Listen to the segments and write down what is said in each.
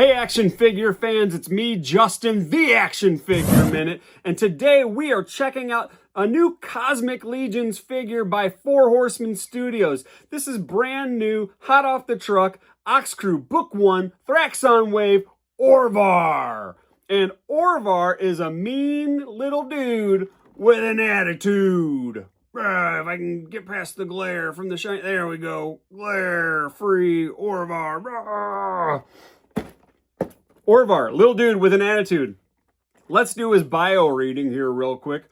Hey action figure fans, it's me, Justin, the Action Figure Minute, and today we are checking out a new Cosmic Legions figure by Four Horsemen Studios. This is brand new, hot off the truck, Oxkrewe Book 1, Thraxxon Wave, Orvar. And Orvar is a mean little dude with an attitude. If I can get past the glare from the shine, there we go. Glare free Orvar. Orvar, little dude with an attitude. Let's do his bio reading here real quick.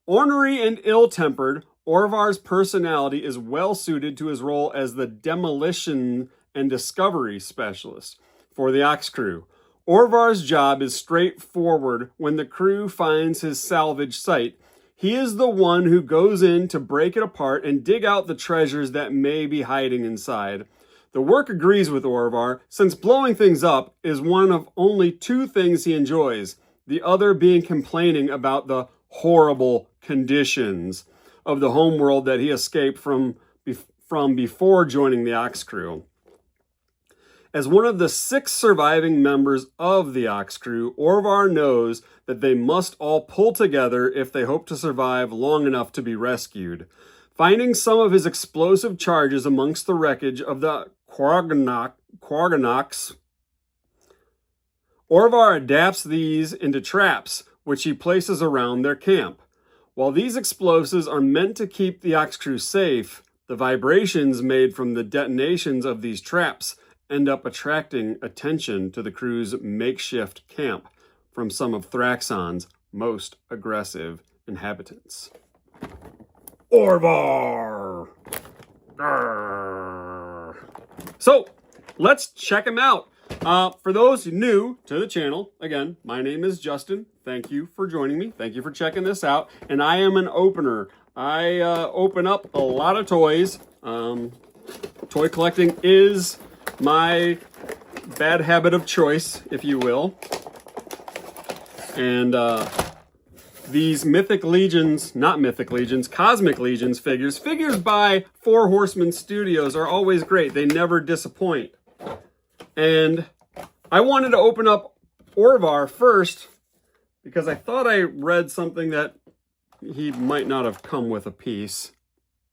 Ornery and ill-tempered, Orvar's personality is well suited to his role as the demolition and discovery specialist for the Oxkrewe. Orvar's job is straightforward when the crew finds his salvage site. He is the one who goes in to break it apart and dig out the treasures that may be hiding inside. The work agrees with Orvar, since blowing things up is one of only two things he enjoys, the other being complaining about the horrible conditions of the homeworld that he escaped from before joining the Oxkrewe. As one of the 6 surviving members of the Oxkrewe, Orvar knows that they must all pull together if they hope to survive long enough to be rescued. Finding some of his explosive charges amongst the wreckage of the Quaganox, Orvar adapts these into traps, which he places around their camp. While these explosives are meant to keep the Oxkrewe safe, the vibrations made from the detonations of these traps end up attracting attention to the crew's makeshift camp from some of Thraxxon's most aggressive inhabitants. Orvar! Arr. So, let's check him out. For those new to the channel, again, my name is Justin. Thank you for joining me. Thank you for checking this out. And I am an opener. I open up a lot of toys. Toy collecting is my bad habit of choice, if you will. And these Mythic Legions, not Mythic Legions, Cosmic Legions figures by Four Horsemen Studios are always great. They never disappoint. And I wanted to open up Orvar first because I thought I read something that he might not have come with a piece.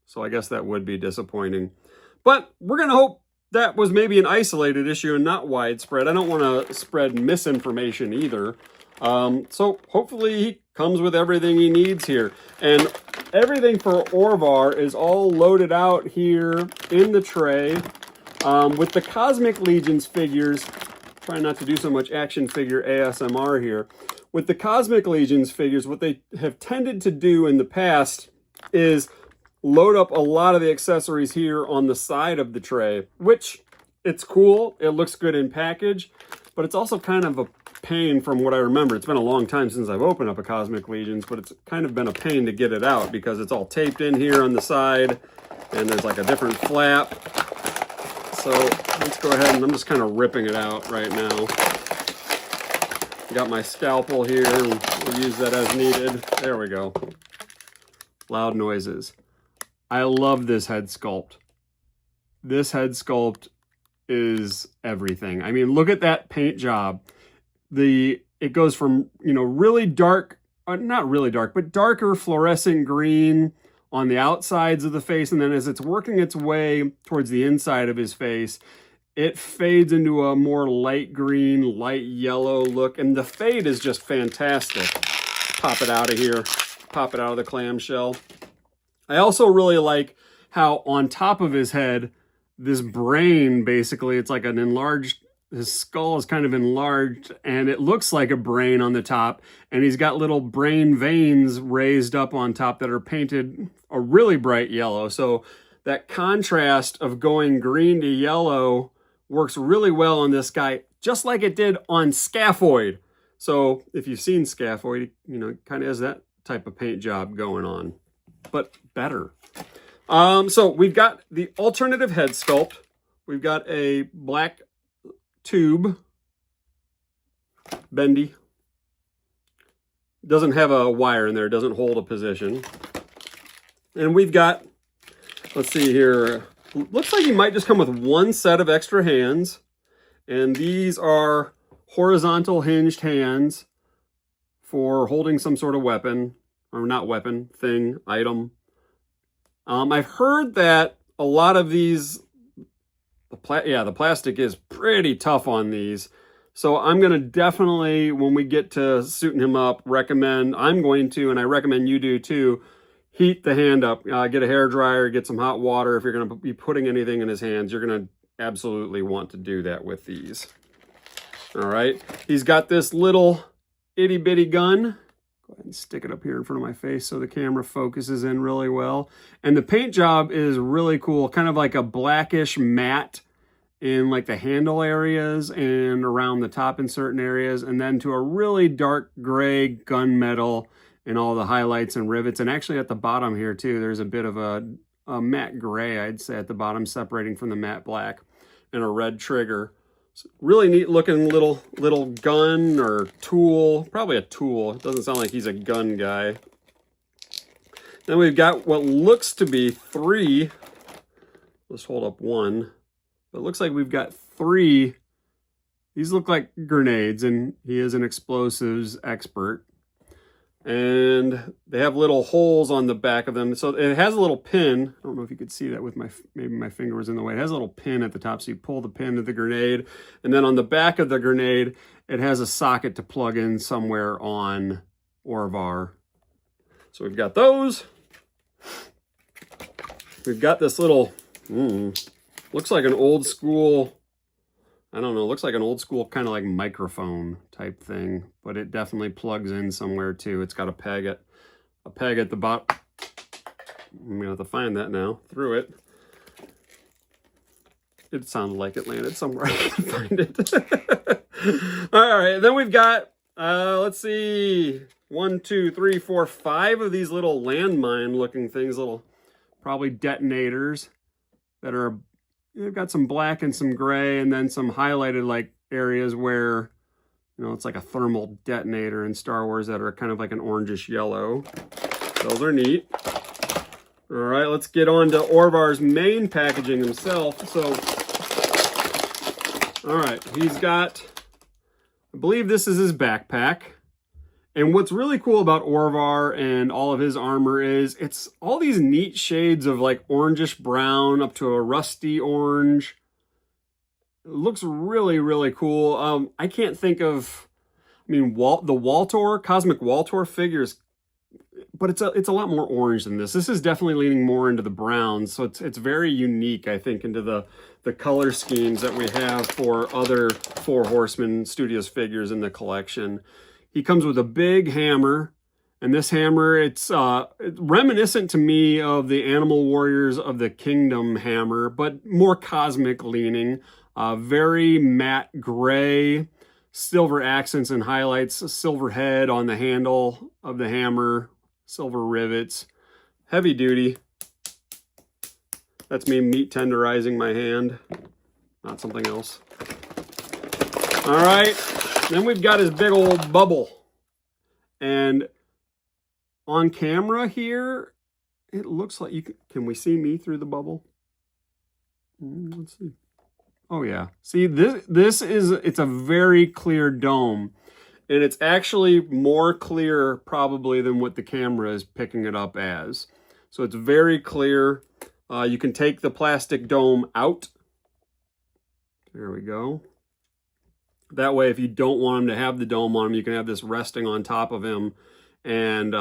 So I guess that would be disappointing. But we're going to hope that was maybe an isolated issue and not widespread. I don't want to spread misinformation either. So hopefully he comes with everything he needs here. And everything for Orvar is all loaded out here in the tray. With the Cosmic Legions figures, try not to do so much action figure ASMR here. With the Cosmic Legions figures, what they have tended to do in the past is load up a lot of the accessories here on the side of the tray, which it's cool. It looks good in package, but it's also kind of a pain from what I remember. It's been a long time since I've opened up a Cosmic Legions, but it's kind of been a pain to get it out because it's all taped in here on the side and there's like a different flap. So let's go ahead and I'm just kind of ripping it out right now. Got my scalpel here, and we'll use that as needed. There we go. Loud noises. I love this head sculpt. This head sculpt is everything. I mean, look at that paint job. It goes from, really dark, not really dark, but darker fluorescent green on the outsides of the face, and then as it's working its way towards the inside of his face, it fades into a more light green, light yellow look, and the fade is just fantastic. Pop it out of here, pop it out of the clamshell. I also really like how on top of his head, this brain, basically, it's like an enlarged, his skull is kind of enlarged, and it looks like a brain on the top, and he's got little brain veins raised up on top that are painted a really bright yellow. So that contrast of going green to yellow works really well on this guy, just like it did on Scaphoid. So if you've seen Scaphoid, it kind of has that type of paint job going on, but better. So we've got the alternative head sculpt. We've got a black tube, bendy. Doesn't have a wire in there, doesn't hold a position. And we've got, let's see here, looks like he might just come with one set of extra hands. And these are horizontal hinged hands for holding some sort of weapon, or not weapon, thing, item. I've heard that a lot of these, the plastic is pretty tough on these. So I'm going to definitely, when we get to suiting him up, I'm going to, and I recommend you do too, heat the hand up. Get a hairdryer, get some hot water. If you're going to be putting anything in his hands, you're going to absolutely want to do that with these. All right. He's got this little itty bitty gun. Go ahead and stick it up here in front of my face so the camera focuses in really well. And the paint job is really cool, kind of like a blackish matte in like the handle areas and around the top in certain areas, and then to a really dark gray gunmetal in all the highlights and rivets. And actually at the bottom here too, there's a bit of a matte gray, I'd say, at the bottom, separating from the matte black, and a red trigger. So really neat looking little gun or tool, probably a tool. It doesn't sound like he's a gun guy. Then we've got what looks to be 3. Let's hold up one. But it looks like we've got 3. These look like grenades, and he is an explosives expert. And they have little holes on the back of them. So it has a little pin. I don't know if you could see that with maybe my finger was in the way. It has a little pin at the top, so you pull the pin of the grenade. And then on the back of the grenade, it has a socket to plug in somewhere on Orvar. So we've got those. We've got this little, looks like an old school, I don't know, looks like an old school kind of like microphone type thing, but it definitely plugs in somewhere too. It's got a peg at the bottom. I'm gonna have to find that now, through it. It sounded like it landed somewhere. I can find it. All right, then we've got, let's see, 1, 2, 3, 4, 5 of these little landmine looking things, little probably detonators that are, they've got some black and some gray, and then some highlighted like areas where, you know, it's like a thermal detonator in Star Wars that are kind of like an orangish yellow. Those are neat. All right, let's get on to Orvar's main packaging himself. So, all right, he's got, I believe this is his backpack. And what's really cool about Orvar and all of his armor is it's all these neat shades of like orangish brown up to a rusty orange. It looks really, really cool. I can't think of, I mean, the Waltor, Cosmic Waltor figures, but it's a lot more orange than this. This is definitely leaning more into the browns, so it's very unique, I think, into the color schemes that we have for other Four Horsemen Studios figures in the collection. He comes with a big hammer, and this hammer, it's reminiscent to me of the Animal Warriors of the Kingdom hammer, but more cosmic leaning. Very matte gray, silver accents and highlights, a silver head on the handle of the hammer, silver rivets, heavy duty. That's me meat tenderizing my hand, not something else. All right. Then we've got his big old bubble. And on camera here, it looks like can we see me through the bubble? Let's see. Oh yeah. See, it's a very clear dome. And it's actually more clear probably than what the camera is picking it up as. So it's very clear. You can take the plastic dome out. There we go. That way, if you don't want him to have the dome on him, you can have this resting on top of him, and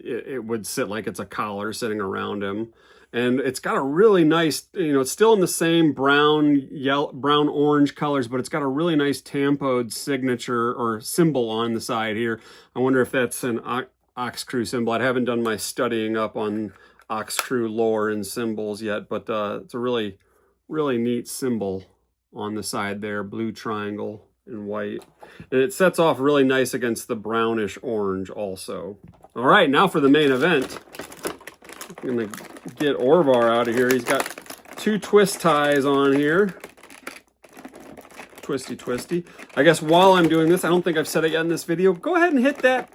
it would sit like it's a collar sitting around him. And it's got a really nice, you know, it's still in the same brown, yellow, brown, orange colors, but it's got a really nice tampoed signature or symbol on the side here. I wonder if that's an Oxkrewe symbol. I haven't done my studying up on Oxkrewe lore and symbols yet, but it's a really, really neat symbol on the side there, blue triangle and white. And it sets off really nice against the brownish orange also. All right, now for the main event. I'm gonna get Orvar out of here. He's got 2 twist ties on here. Twisty, twisty. I guess while I'm doing this, I don't think I've said it yet in this video, go ahead and hit that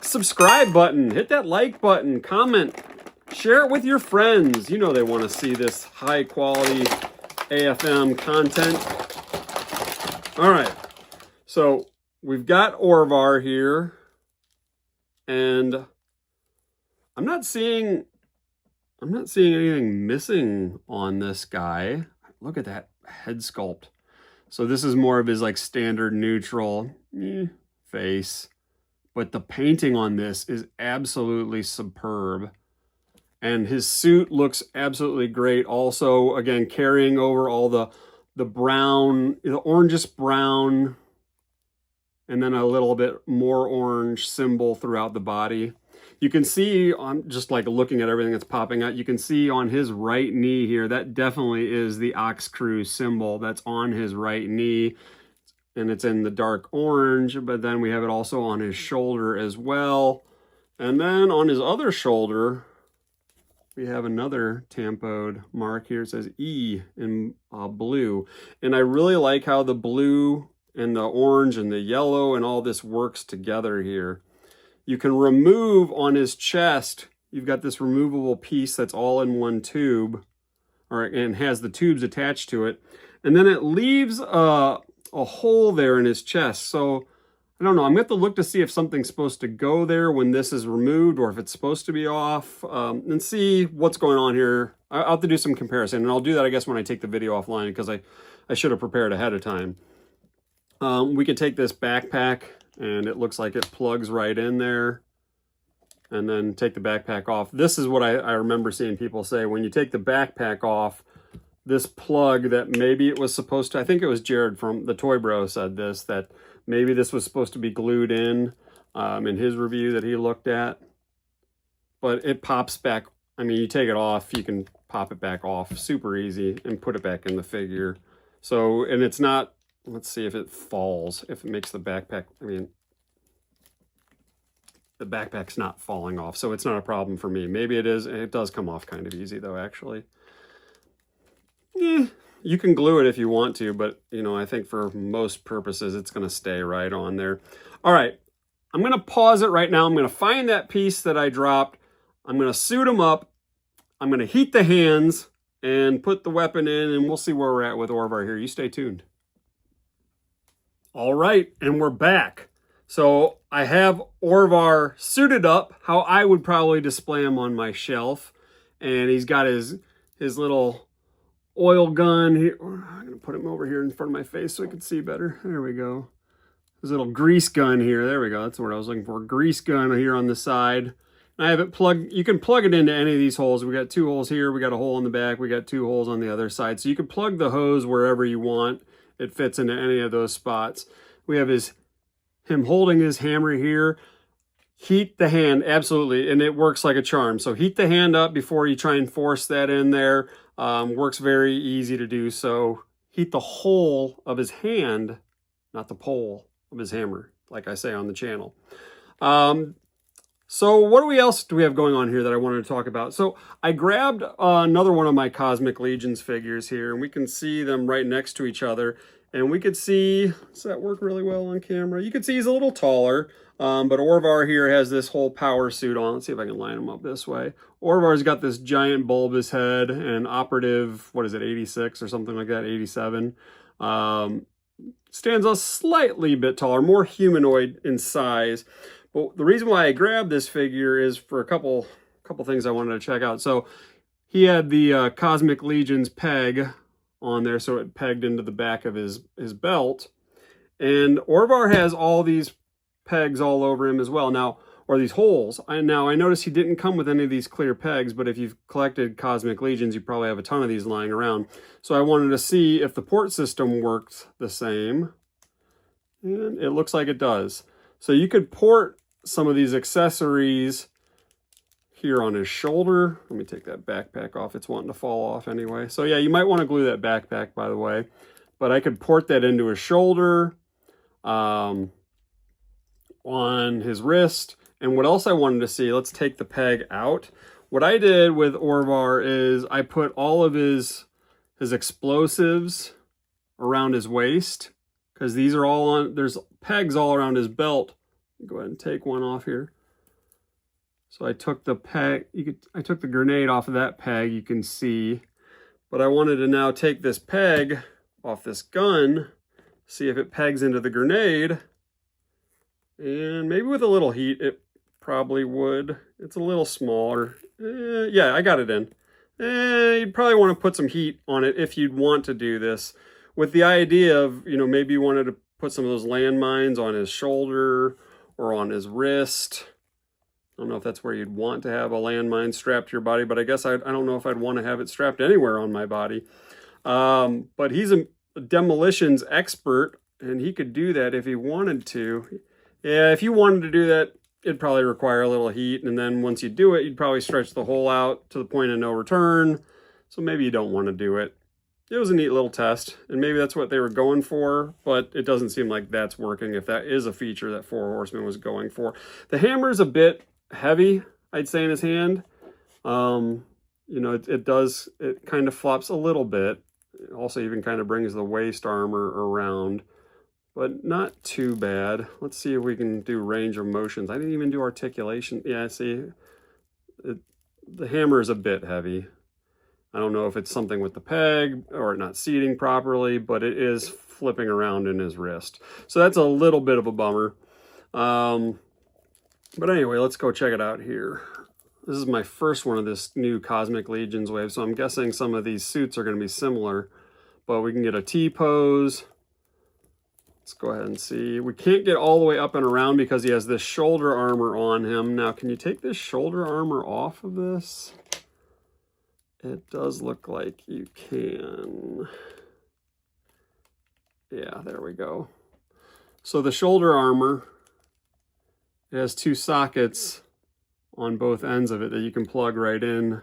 subscribe button, hit that like button, comment, share it with your friends. You know they want to see this high quality AFM content. All right, So we've got Orvar here, and I'm not seeing anything missing on this guy. Look at that head sculpt. So this is more of his like standard neutral face, but the painting on this is absolutely superb. And his suit looks absolutely great. Also, again, carrying over all the brown, the orangest brown, and then a little bit more orange symbol throughout the body. You can see on just like looking at everything that's popping out, you can see on his right knee here, that definitely is the Oxkrewe symbol that's on his right knee. And it's in the dark orange, but then we have it also on his shoulder as well. And then on his other shoulder, we have another tampoed mark here. It says E in blue. And I really like how the blue and the orange and the yellow and all this works together here. You can remove on his chest, you've got this removable piece that's all in one tube, and has the tubes attached to it. And then it leaves a hole there in his chest. So I don't know, I'm going to have to look to see if something's supposed to go there when this is removed, or if it's supposed to be off, and see what's going on here. I'll have to do some comparison, and I'll do that, I guess, when I take the video offline, because I should have prepared ahead of time. We could take this backpack, and it looks like it plugs right in there, and then take the backpack off. This is what I remember seeing people say. When you take the backpack off, this plug that maybe it was supposed to, I think it was Jared from the Toy Bro said this, that maybe this was supposed to be glued in his review that he looked at. But it pops back. I mean, you take it off, you can pop it back off super easy and put it back in the figure. So, and it's not, let's see if it falls, if it makes the backpack, I mean, the backpack's not falling off, so it's not a problem for me. Maybe it is, it does come off kind of easy though, actually. You can glue it if you want to, but you know, I think for most purposes, it's gonna stay right on there. All right, I'm gonna pause it right now. I'm gonna find that piece that I dropped. I'm gonna suit him up. I'm gonna heat the hands and put the weapon in, and we'll see where we're at with Orvar here. You stay tuned. All right, and we're back. So I have Orvar suited up, how I would probably display him on my shelf. And he's got his little oil gun here. I'm gonna put him over here in front of my face so I can see better. There we go. His little grease gun here. There we go. That's what I was looking for. Grease gun here on the side. And I have it plugged. You can plug it into any of these holes. We got 2 holes here. We got a hole in the back. We got 2 holes on the other side. So you can plug the hose wherever you want. It fits into any of those spots. We have him holding his hammer here. Heat the hand, absolutely, and it works like a charm. So heat the hand up before you try and force that in there. Works very easy to do. So heat the hole of his hand, not the pole of his hammer, like I say on the channel. So what else do we have going on here that I wanted to talk about? So I grabbed another one of my Cosmic Legions figures here, and we can see them right next to each other. And we could see, does that work really well on camera? You can see he's a little taller, but Orvar here has this whole power suit on. Let's see if I can line him up this way. Orvar's got this giant bulbous head and operative, what is it, 86 or something like that, 87. Stands a slightly bit taller, more humanoid in size. But the reason why I grabbed this figure is for a couple things I wanted to check out. So he had the Cosmic Legions peg on there, so it pegged into the back of his belt. And Orvar has all these pegs all over him as well now, or these holes. Now I noticed he didn't come with any of these clear pegs, but if you've collected Cosmic Legions, you probably have a ton of these lying around. So I wanted to see if the port system worked the same, and it looks like it does. So you could port some of these accessories here on his shoulder. Let me take that backpack off. It's wanting to fall off anyway. So yeah, you might want to glue that backpack, by the way. But I could port that into his shoulder, on his wrist. And what else I wanted to see, let's take the peg out. What I did with Orvar is I put all of his explosives around his waist, because these are all on, there's pegs all around his belt. Go ahead and take one off here. So I took the peg, I took the grenade off of that peg, you can see. But I wanted to now take this peg off this gun see if it pegs into the grenade. And maybe with a little heat, it probably would. It's a little smaller. Yeah, I got it in. You'd probably want to put some heat on it if you'd want to do this, with the idea of, you know, maybe you wanted to put some of those landmines on his shoulder or on his wrist. I don't know if that's where you'd want to have a landmine strapped to your body, but I guess I don't know if I'd want to have it strapped anywhere on my body. But he's a demolitions expert, and he could do that if he wanted to. Yeah, if you wanted to do that, it'd probably require a little heat, and then once you do it, you'd probably stretch the hole out to the point of no return. So maybe you don't want to do it. It was a neat little test, and maybe that's what they were going for, but it doesn't seem like that's working if that is a feature that Four Horsemen was going for. The hammer's a bit heavy, I'd say, in his hand. You know, it kind of flops a little bit. It also even kind of brings the waist armor around, but not too bad. Let's see if we can do range of motions. I didn't even do articulation. Yeah, see, the hammer is a bit heavy. I don't know if it's something with the peg or not seating properly, but it is flipping around in his wrist. So that's a little bit of a bummer. But anyway, let's go check it out here. This is my first one of this new Cosmic Legions wave, so I'm guessing some of these suits are going to be similar, but we can get a T-pose. Let's go ahead and see. We can't get all the way up and around because he has this shoulder armor on him. Now, can you take this shoulder armor off of this? It does look like you can. Yeah, there we go. So the shoulder armor, it has two sockets on both ends of it that you can plug right in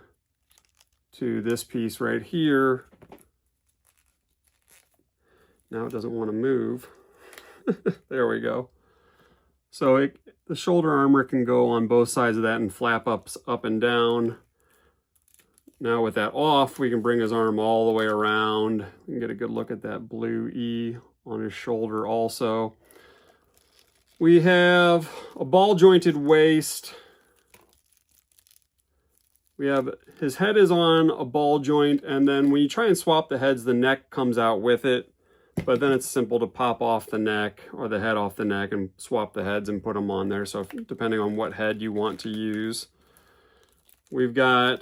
to this piece right here. Now it doesn't want to move. There we go. So the shoulder armor can go on both sides of that and flap up and down. Now with that off, we can bring his arm all the way around and get a good look at that blue E on his shoulder also. We have a ball jointed waist. We have, his head is on a ball joint, and then when you try and swap the heads, the neck comes out with it. But then it's simple to pop off the neck or the head off the neck and swap the heads and put them on there. So depending on what head you want to use. We've got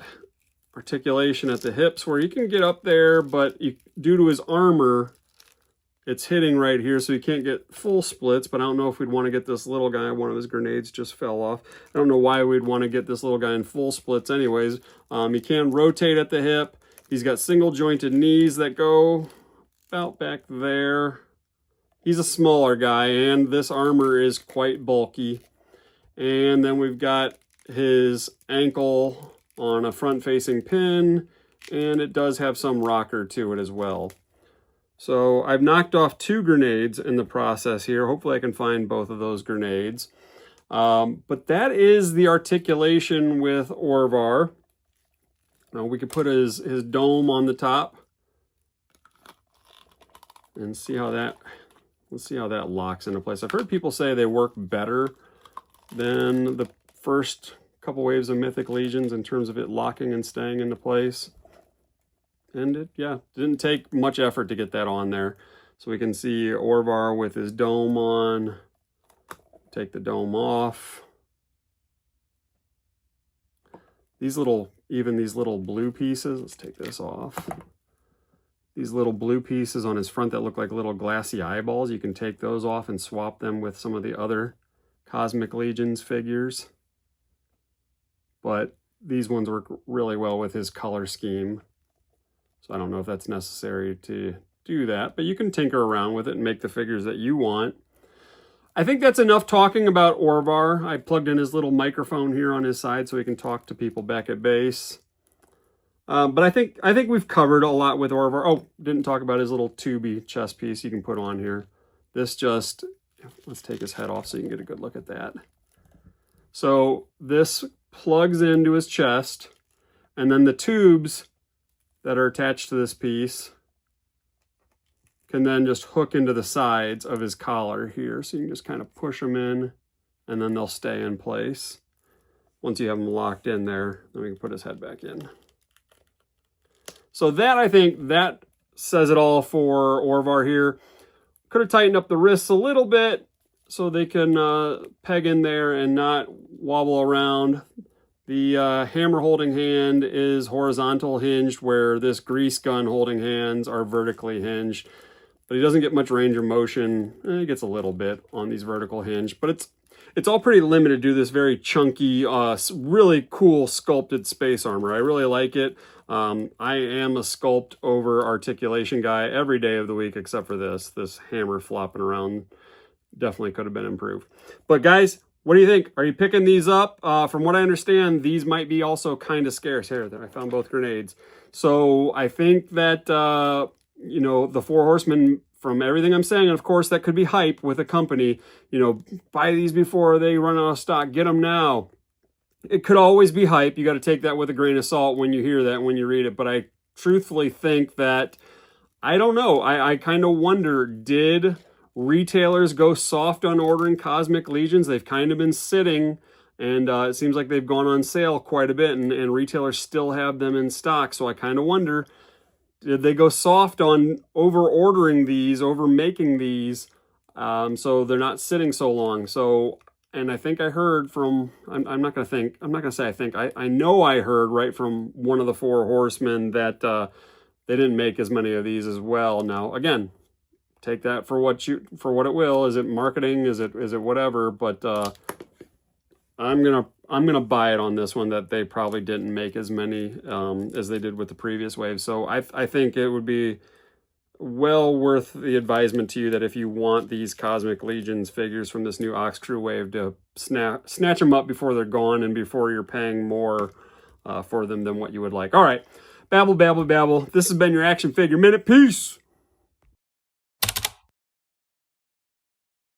articulation at the hips where you can get up there, but due to his armor, it's hitting right here, so you can't get full splits. But I don't know if we'd want to get this little guy. One of his grenades just fell off. I don't know why we'd want to get this little guy in full splits anyways. He can rotate at the hip. He's got single jointed knees that go about back there. He's a smaller guy, and this armor is quite bulky. And then we've got his ankle on a front-facing pin, and it does have some rocker to it as well. So I've knocked off 2 grenades in the process here. Hopefully I can find both of those grenades. But that is the articulation with Orvar. Now we could put his dome on the top and see how that, let's see how that locks into place. I've heard people say they work better than the first couple waves of Mythic Legions in terms of it locking and staying into place. And it, yeah, didn't take much effort to get that on there. So we can see Orvar with his dome on. Take the dome off. These little, even these little blue pieces, let's take this off. These little blue pieces on his front that look like little glassy eyeballs, you can take those off and swap them with some of the other Cosmic Legions figures. But these ones work really well with his color scheme. So I don't know if that's necessary to do that, but you can tinker around with it and make the figures that you want. I think that's enough talking about Orvar. I plugged in his little microphone here on his side so he can talk to people back at base. But I think we've covered a lot with Orvar. Oh, didn't talk about his little tubey chest piece you can put on here. This just, let's take his head off so you can get a good look at that. So this plugs into his chest, and then the tubes that are attached to this piece can then just hook into the sides of his collar here. So you can just kind of push them in, and then they'll stay in place. Once you have them locked in there, then we can put his head back in. So that, I think, that says it all for Orvar here. Could have tightened up the wrists a little bit so they can peg in there and not wobble around. The hammer holding hand is horizontal hinged, where this grease gun holding hands are vertically hinged. But he doesn't get much range of motion. He gets a little bit on these vertical hinge, but it's all pretty limited to this very chunky, really cool sculpted space armor. I really like it. I am a sculpt over articulation guy every day of the week except for this. This hammer flopping around definitely could have been improved. But guys, what do you think? Are you picking these up? From what I understand, these might be also kind of scarce. Here, I found both grenades. So I think that, you know, the Four Horsemen, from everything I'm saying, and of course that could be hype with a company, you know, buy these before they run out of stock, get them now. It could always be hype. You got to take that with a grain of salt when you hear that, when you read it. But I truthfully think that, I don't know, I kind of wonder, did retailers go soft on ordering Cosmic Legions? They've kind of been sitting, and it seems like they've gone on sale quite a bit, and retailers still have them in stock. So I kind of wonder, did they go soft on over-ordering these, over-making these, so they're not sitting so long? So, and I think I heard from, I'm not going to say I think, I know I heard right from one of the Four Horsemen that they didn't make as many of these as well. Now, again, take that for what it will. Is it marketing? Is it whatever? But I'm gonna buy it on this one that they probably didn't make as many as they did with the previous wave. So I think it would be well worth the advisement to you that if you want these Cosmic Legions figures from this new Oxkrewe wave, to snatch them up before they're gone and before you're paying more for them than what you would like. All right, babble, babble, babble. This has been your Action Figure Minute. Peace.